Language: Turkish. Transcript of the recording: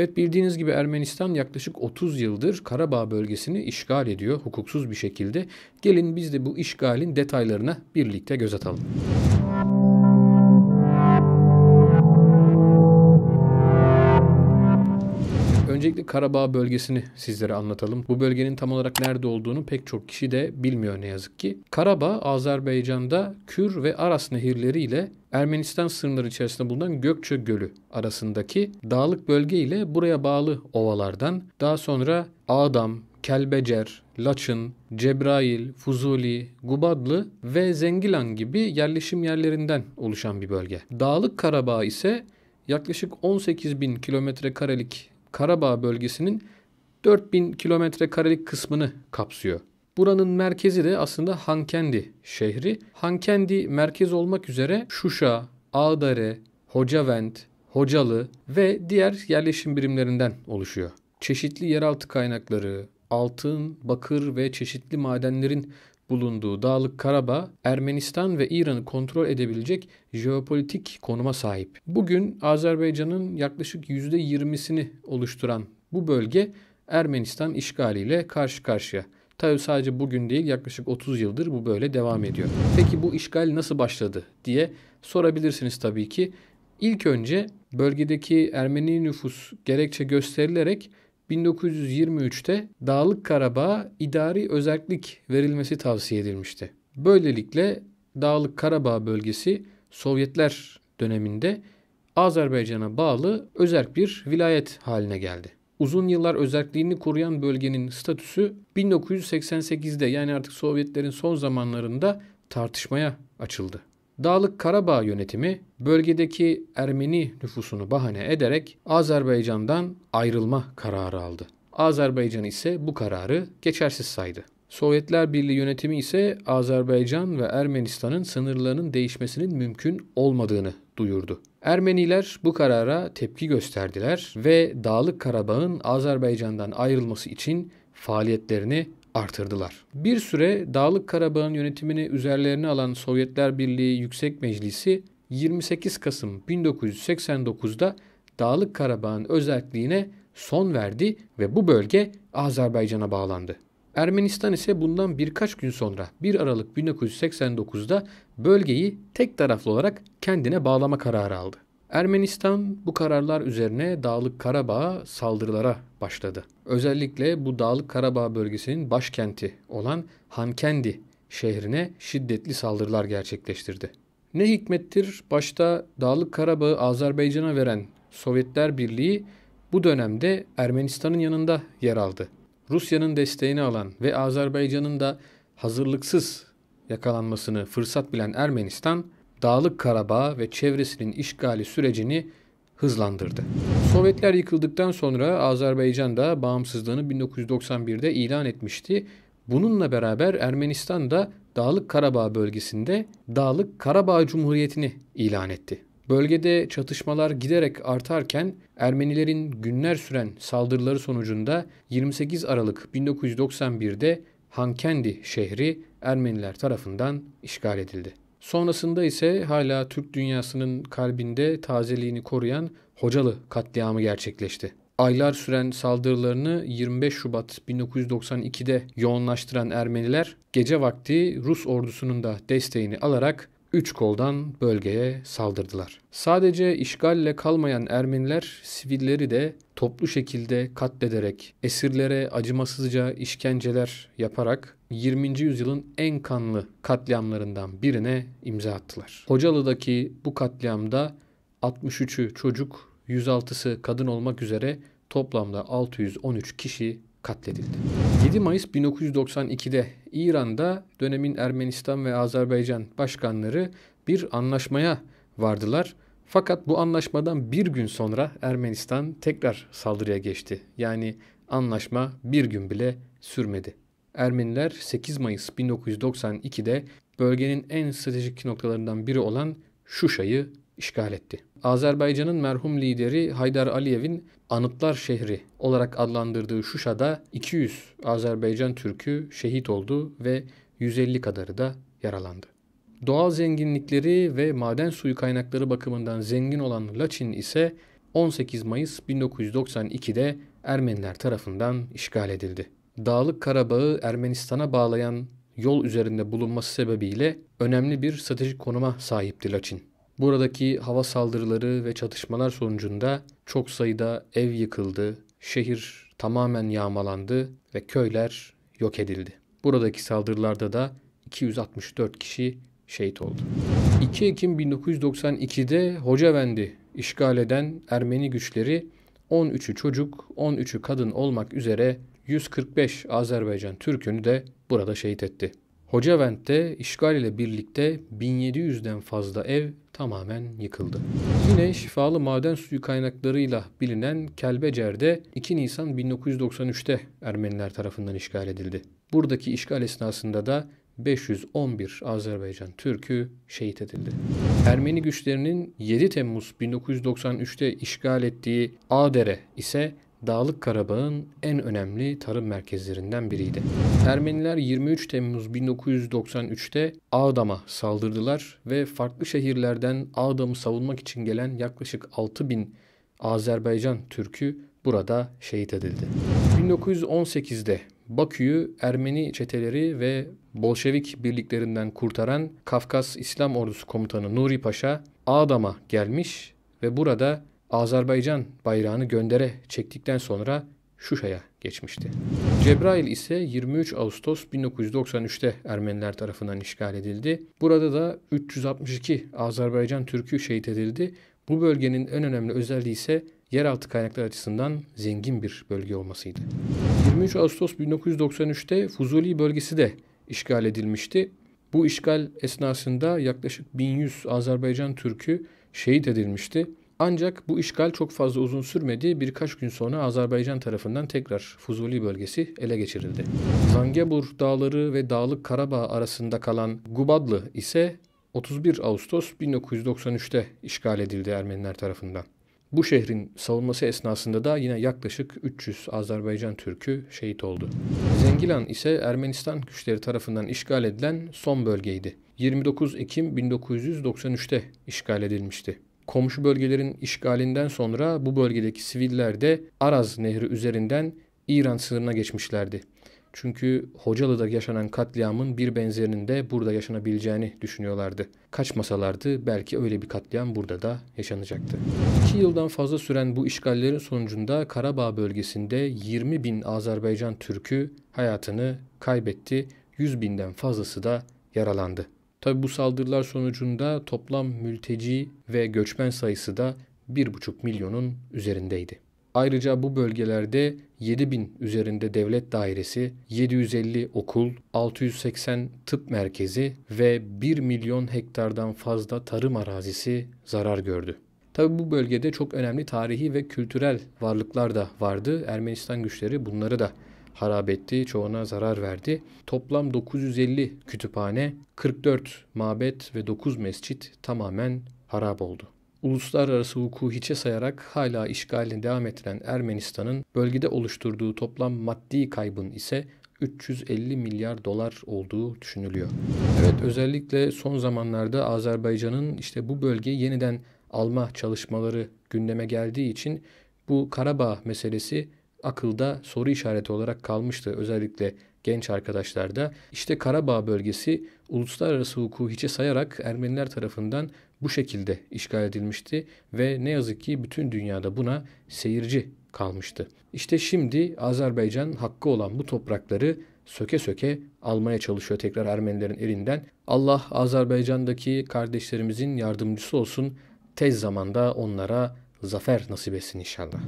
Evet, bildiğiniz gibi Ermenistan yaklaşık 30 yıldır Karabağ bölgesini işgal ediyor hukuksuz bir şekilde. Gelin biz de bu işgalin detaylarına birlikte göz atalım. Öncelikle Karabağ bölgesini sizlere anlatalım. Bu bölgenin tam olarak nerede olduğunu pek çok kişi de bilmiyor ne yazık ki. Karabağ, Azerbaycan'da Kür ve Aras nehirleri ile Ermenistan sınırları içerisinde bulunan Gökçe Gölü arasındaki dağlık bölge ile buraya bağlı ovalardan, daha sonra Ağdam, Kelbecer, Laçın, Cebrail, Fuzuli, Gubadlı ve Zengilan gibi yerleşim yerlerinden oluşan bir bölge. Dağlık Karabağ ise yaklaşık 18 bin kilometre karelik Karabağ bölgesinin 4000 kilometre karelik kısmını kapsıyor. Buranın merkezi de aslında Hankendi şehri. Hankendi merkez olmak üzere Şuşa, Ağdere, Hocavent, Hocalı ve diğer yerleşim birimlerinden oluşuyor. Çeşitli yeraltı kaynakları, altın, bakır ve çeşitli madenlerin bulunduğu Dağlık Karabağ, Ermenistan ve İran'ı kontrol edebilecek jeopolitik konuma sahip. Bugün Azerbaycan'ın yaklaşık %20'sini oluşturan bu bölge Ermenistan işgaliyle karşı karşıya. Tabii sadece bugün değil, yaklaşık 30 yıldır bu böyle devam ediyor. Peki bu işgal nasıl başladı diye sorabilirsiniz tabii ki. İlk önce bölgedeki Ermeni nüfus gerekçe gösterilerek 1923'te Dağlık Karabağ'a idari özellik verilmesi tavsiye edilmişti. Böylelikle Dağlık Karabağ bölgesi Sovyetler döneminde Azerbaycan'a bağlı özerk bir vilayet haline geldi. Uzun yıllar özerkliğini koruyan bölgenin statüsü 1988'de, yani artık Sovyetlerin son zamanlarında tartışmaya açıldı. Dağlık Karabağ yönetimi bölgedeki Ermeni nüfusunu bahane ederek Azerbaycan'dan ayrılma kararı aldı. Azerbaycan ise bu kararı geçersiz saydı. Sovyetler Birliği yönetimi ise Azerbaycan ve Ermenistan'ın sınırlarının değişmesinin mümkün olmadığını duyurdu. Ermeniler bu karara tepki gösterdiler ve Dağlık Karabağ'ın Azerbaycan'dan ayrılması için faaliyetlerini artırdılar. Bir süre Dağlık Karabağ'ın yönetimini üzerlerine alan Sovyetler Birliği Yüksek Meclisi 28 Kasım 1989'da Dağlık Karabağ'ın özerkliğine son verdi ve bu bölge Azerbaycan'a bağlandı. Ermenistan ise bundan birkaç gün sonra 1 Aralık 1989'da bölgeyi tek taraflı olarak kendine bağlama kararı aldı. Ermenistan bu kararlar üzerine Dağlık Karabağ'a saldırılara başladı. Özellikle bu Dağlık Karabağ bölgesinin başkenti olan Hankendi şehrine şiddetli saldırılar gerçekleştirdi. Ne hikmettir, başta Dağlık Karabağ'ı Azerbaycan'a veren Sovyetler Birliği bu dönemde Ermenistan'ın yanında yer aldı. Rusya'nın desteğini alan ve Azerbaycan'ın da hazırlıksız yakalanmasını fırsat bilen Ermenistan, Dağlık Karabağ ve çevresinin işgali sürecini hızlandırdı. Sovyetler yıkıldıktan sonra Azerbaycan da bağımsızlığını 1991'de ilan etmişti. Bununla beraber Ermenistan da Dağlık Karabağ bölgesinde Dağlık Karabağ Cumhuriyeti'ni ilan etti. Bölgede çatışmalar giderek artarken Ermenilerin günler süren saldırıları sonucunda 28 Aralık 1991'de Hankendi şehri Ermeniler tarafından işgal edildi. Sonrasında ise hala Türk dünyasının kalbinde tazeliğini koruyan Hocalı katliamı gerçekleşti. Aylar süren saldırılarını 25 Şubat 1992'de yoğunlaştıran Ermeniler gece vakti Rus ordusunun da desteğini alarak üç koldan bölgeye saldırdılar. Sadece işgalle kalmayan Ermeniler sivilleri de toplu şekilde katlederek, esirlere acımasızca işkenceler yaparak 20. yüzyılın en kanlı katliamlarından birine imza attılar. Hocalı'daki bu katliamda 63'ü çocuk, 106'sı kadın olmak üzere toplamda 613 kişi katledildi. 7 Mayıs 1992'de İran'da dönemin Ermenistan ve Azerbaycan başkanları bir anlaşmaya vardılar. Fakat bu anlaşmadan bir gün sonra Ermenistan tekrar saldırıya geçti. Yani anlaşma bir gün bile sürmedi. Ermeniler 8 Mayıs 1992'de bölgenin en stratejik noktalarından biri olan Şuşa'yı işgal etti. Azerbaycan'ın merhum lideri Haydar Aliyev'in Anıtlar Şehri olarak adlandırdığı Şuşa'da 200 Azerbaycan Türk'ü şehit oldu ve 150 kadarı da yaralandı. Doğal zenginlikleri ve maden suyu kaynakları bakımından zengin olan Laçin ise 18 Mayıs 1992'de Ermeniler tarafından işgal edildi. Dağlık Karabağ'ı Ermenistan'a bağlayan yol üzerinde bulunması sebebiyle önemli bir stratejik konuma sahipti Laçin. Buradaki hava saldırıları ve çatışmalar sonucunda çok sayıda ev yıkıldı, şehir tamamen yağmalandı ve köyler yok edildi. Buradaki saldırılarda da 264 kişi şehit oldu. 2 Ekim 1992'de Hocavend'i işgal eden Ermeni güçleri 13'ü çocuk, 13'ü kadın olmak üzere 145 Azerbaycan Türk'ünü de burada şehit etti. Hocavend'de işgal ile birlikte 1700'den fazla ev tamamen yıkıldı. Yine şifalı maden suyu kaynaklarıyla bilinen Kelbecer'de 2 Nisan 1993'te Ermeniler tarafından işgal edildi. Buradaki işgal esnasında da 511 Azerbaycan Türk'ü şehit edildi. Ermeni güçlerinin 7 Temmuz 1993'te işgal ettiği Ağdere ise Dağlık Karabağ'ın en önemli tarım merkezlerinden biriydi. Ermeniler 23 Temmuz 1993'te Ağdam'a saldırdılar ve farklı şehirlerden Ağdam'ı savunmak için gelen yaklaşık 6.000 Azerbaycan Türk'ü burada şehit edildi. 1918'de Bakü'yü Ermeni çeteleri ve Bolşevik birliklerinden kurtaran Kafkas İslam Ordusu Komutanı Nuri Paşa Ağdam'a gelmiş ve burada Azerbaycan bayrağını göndere çektikten sonra Şuşa'ya geçmişti. Cebrail ise 23 Ağustos 1993'te Ermeniler tarafından işgal edildi. Burada da 362 Azerbaycan Türk'ü şehit edildi. Bu bölgenin en önemli özelliği ise yeraltı kaynakları açısından zengin bir bölge olmasıydı. 23 Ağustos 1993'te Fuzuli bölgesi de işgal edilmişti. Bu işgal esnasında yaklaşık 1100 Azerbaycan Türk'ü şehit edilmişti. Ancak bu işgal çok fazla uzun sürmedi. Birkaç gün sonra Azerbaycan tarafından tekrar Fuzuli bölgesi ele geçirildi. Zangebur Dağları ve Dağlık Karabağ arasında kalan Gubadlı ise 31 Ağustos 1993'te işgal edildi Ermeniler tarafından. Bu şehrin savunması esnasında da yine yaklaşık 300 Azerbaycan Türk'ü şehit oldu. Zengilan ise Ermenistan güçleri tarafından işgal edilen son bölgeydi. 29 Ekim 1993'te işgal edilmişti. Komşu bölgelerin işgalinden sonra bu bölgedeki siviller de Araz Nehri üzerinden İran sınırına geçmişlerdi. Çünkü Hocalı'da yaşanan katliamın bir benzerinin de burada yaşanabileceğini düşünüyorlardı. Kaçmasalardı belki öyle bir katliam burada da yaşanacaktı. 2 yıldan fazla süren bu işgallerin sonucunda Karabağ bölgesinde 20.000 Azerbaycan Türk'ü hayatını kaybetti, 100.000'den fazlası da yaralandı. Tabi bu saldırılar sonucunda toplam mülteci ve göçmen sayısı da 1,5 milyonun üzerindeydi. Ayrıca bu bölgelerde 7.000 üzerinde devlet dairesi, 750 okul, 680 tıp merkezi ve 1 milyon hektardan fazla tarım arazisi zarar gördü. Tabi bu bölgede çok önemli tarihi ve kültürel varlıklar da vardı. Ermenistan güçleri bunları da harap etti, çoğuna zarar verdi. Toplam 950 kütüphane, 44 mabet ve 9 mescit tamamen harap oldu. Uluslararası hukuku hiçe sayarak hala işgaline devam ettiren Ermenistan'ın bölgede oluşturduğu toplam maddi kaybın ise 350 milyar dolar olduğu düşünülüyor. Evet, özellikle son zamanlarda Azerbaycan'ın işte bu bölgeyi yeniden alma çalışmaları gündeme geldiği için bu Karabağ meselesi akılda soru işareti olarak kalmıştı, özellikle genç arkadaşlarda. İşte Karabağ bölgesi uluslararası hukuku hiçe sayarak Ermeniler tarafından bu şekilde işgal edilmişti ve ne yazık ki bütün dünyada buna seyirci kalmıştı. İşte şimdi Azerbaycan hakkı olan bu toprakları söke söke almaya çalışıyor tekrar Ermenilerin elinden. Allah Azerbaycan'daki kardeşlerimizin yardımcısı olsun. Tez zamanda onlara zafer nasip etsin inşallah.